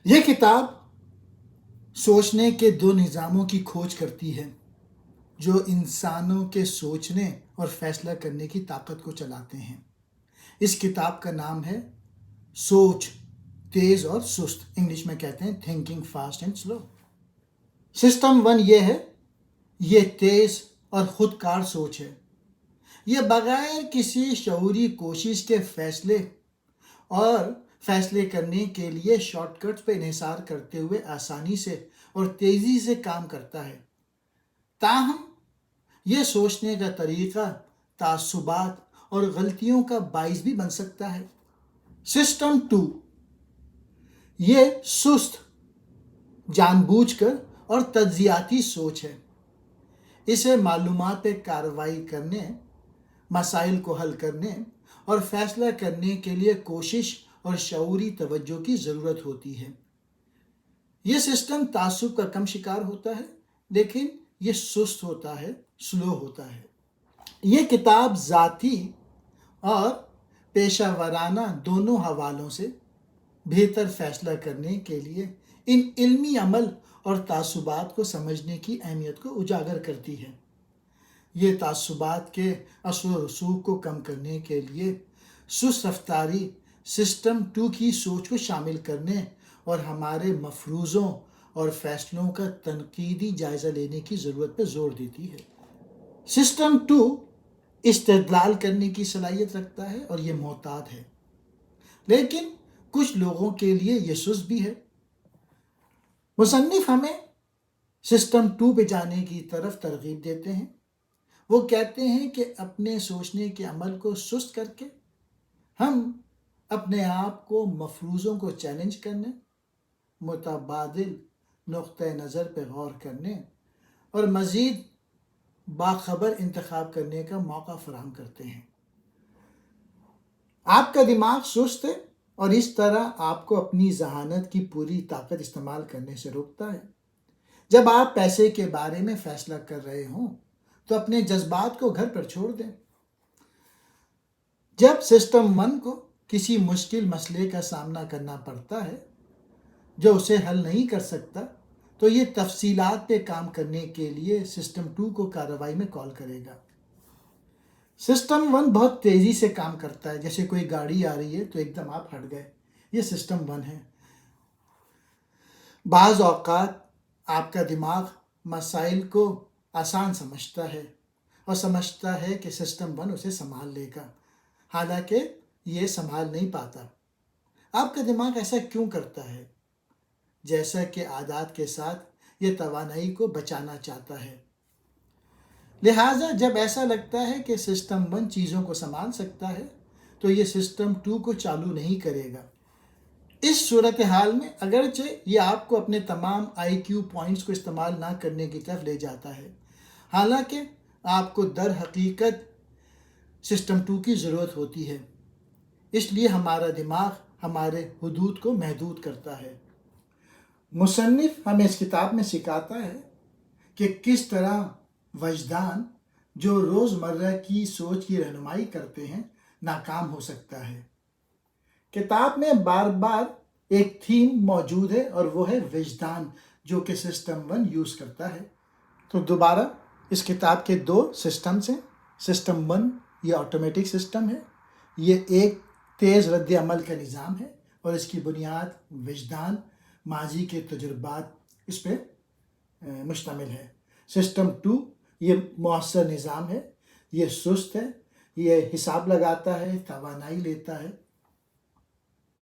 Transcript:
یہ کتاب سوچنے کے دو نظاموں کی کھوج کرتی ہے جو انسانوں کے سوچنے اور فیصلہ کرنے کی طاقت کو چلاتے ہیں۔ اس کتاب کا نام ہے سوچ تیز اور سست، انگلش میں کہتے ہیں thinking fast and slow. System 1 یہ ہے، یہ تیز اور خود کار سوچ ہے۔ یہ بغیر کسی شعوری کوشش کے فیصلے کرنے کے لیے شارٹ کٹس پہ انحصار کرتے ہوئے آسانی سے اور تیزی سے کام کرتا ہے۔ تاہم یہ سوچنے کا طریقہ تعصبات اور غلطیوں کا باعث بھی بن سکتا ہے۔ سسٹم 2 یہ سست، جان بوجھ کر اور تجزیاتی سوچ ہے۔ اسے معلومات پہ کارروائی کرنے، مسائل کو حل کرنے اور فیصلہ کرنے کے لیے کوشش اور شعوری توجہ کی ضرورت ہوتی ہے۔ یہ سسٹم تعصب کا کم شکار ہوتا ہے، لیکن یہ سست ہوتا ہے، سلو ہوتا ہے۔ یہ کتاب ذاتی اور پیشہ ورانہ دونوں حوالوں سے بہتر فیصلہ کرنے کے لیے ان علمی عمل اور تعصبات کو سمجھنے کی اہمیت کو اجاگر کرتی ہے۔ یہ تعصبات کے اثر و رسوخ کو کم کرنے کے لیے سست رفتاری سسٹم 2 کی سوچ کو شامل کرنے اور ہمارے مفروضوں اور فیصلوں کا تنقیدی جائزہ لینے کی ضرورت پہ زور دیتی ہے۔ سسٹم 2 استدلال کرنے کی صلاحیت رکھتا ہے اور یہ محتاط ہے، لیکن کچھ لوگوں کے لیے یہ سست بھی ہے۔ مصنف ہمیں سسٹم 2 پہ جانے کی طرف ترغیب دیتے ہیں۔ وہ کہتے ہیں کہ اپنے سوچنے کے عمل کو سست کر کے ہم اپنے آپ کو مفروضوں کو چیلنج کرنے، متبادل نقطۂ نظر پہ غور کرنے اور مزید باخبر انتخاب کرنے کا موقع فراہم کرتے ہیں۔ آپ کا دماغ سست ہے اور اس طرح آپ کو اپنی ذہانت کی پوری طاقت استعمال کرنے سے روکتا ہے۔ جب آپ پیسے کے بارے میں فیصلہ کر رہے ہوں تو اپنے جذبات کو گھر پر چھوڑ دیں۔ جب سسٹم 1 کو کسی مشکل مسئلے کا سامنا کرنا پڑتا ہے جو اسے حل نہیں کر سکتا، تو یہ تفصیلات پہ کام کرنے کے لیے سسٹم 2 کو کارروائی میں کال کرے گا۔ سسٹم 1 بہت تیزی سے کام کرتا ہے، جیسے کوئی گاڑی آ رہی ہے تو ایک دم آپ ہٹ گئے، یہ سسٹم 1 ہے۔ بعض اوقات آپ کا دماغ مسائل کو آسان سمجھتا ہے اور سمجھتا ہے کہ سسٹم 1 اسے سنبھال لے گا، حالانکہ یہ سنبھال نہیں پاتا۔ آپ کا دماغ ایسا کیوں کرتا ہے؟ جیسا کہ عادات کے ساتھ یہ توانائی کو بچانا چاہتا ہے۔ لہٰذا جب ایسا لگتا ہے کہ سسٹم 1 چیزوں کو سنبھال سکتا ہے تو یہ سسٹم 2 کو چالو نہیں کرے گا۔ اس صورتحال میں اگرچہ یہ آپ کو اپنے تمام آئی کیو پوائنٹس کو استعمال نہ کرنے کی طرف لے جاتا ہے، حالانکہ آپ کو در حقیقت سسٹم 2 کی ضرورت ہوتی ہے۔ اس لیے ہمارا دماغ ہمارے حدود کو محدود کرتا ہے۔ مصنف ہمیں اس کتاب میں سکھاتا ہے کہ کس طرح وجدان جو روزمرہ کی سوچ کی رہنمائی کرتے ہیں ناکام ہو سکتا ہے۔ کتاب میں بار بار ایک تھیم موجود ہے اور وہ ہے وجدان، جو کہ سسٹم 1 یوز کرتا ہے۔ تو دوبارہ اس کتاب کے 2 سسٹمز ہیں۔ سسٹم 1 یہ آٹومیٹک سسٹم ہے، یہ ایک تیز رد عمل کا نظام ہے اور اس کی بنیاد وجدان، ماضی کے تجربات اس پہ مشتمل ہے۔ سسٹم 2 یہ مؤثر نظام ہے، یہ سست ہے، یہ حساب لگاتا ہے، توانائی لیتا ہے